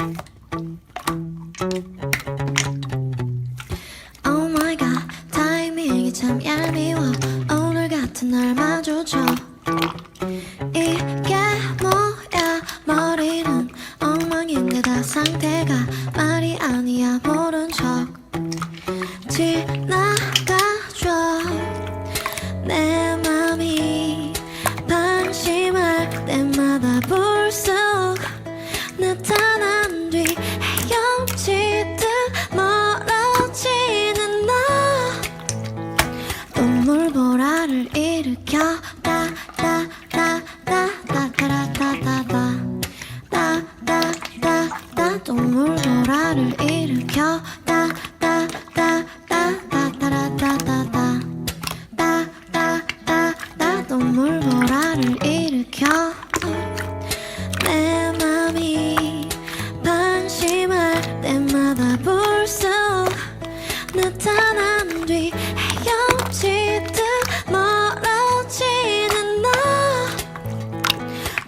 Oh my god, 타이밍이 참 얄미워. 오늘 같은 날 마주쳐. 이게 뭐야, 머리는 엉망인데 다 상태가 말이 아니야. 모른 척 지나가줘. 내 맘이 방심할 때마다 불쑥 나타난 뒤 헤엄치듯 멀어지는 너. 동물보라를 일으켜. 따따따따따따따따따따따 동물보라를 일으켜. 따따따따따따따따따 따따따따 동물보라를 일으켜. 내 맘이 방심할 때마다 불쑥 나타난 뒤 헤엄치듯 멀어지는 너.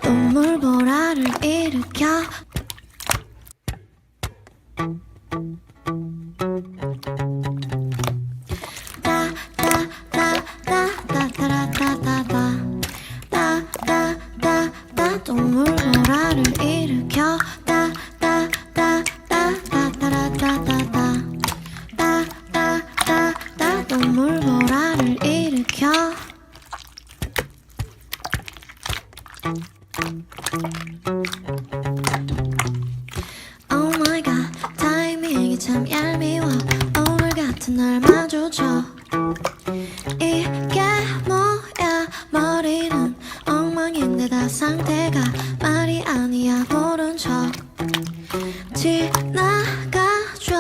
동물보라를 일으켜. 따따따따따따따따따따 동물보라를 일으켜. 따따따따따따따따따 따따따따 동물보라를 일으켜. Oh my god, 타이밍이 참 얄미워. 오늘 같은 날 마주쳐. 이게 뭐야, 머리는 엉망인데 다 상태가 말이 아니야. 모른 척 지나가줘.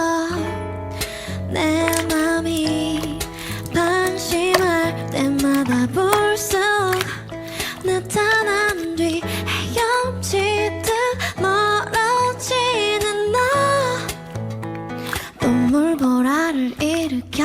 내 맘이 방심할 때마다 불쑥 나타난 뒤 헤엄치듯 멀어지는 너. 동물보라를 일으켜.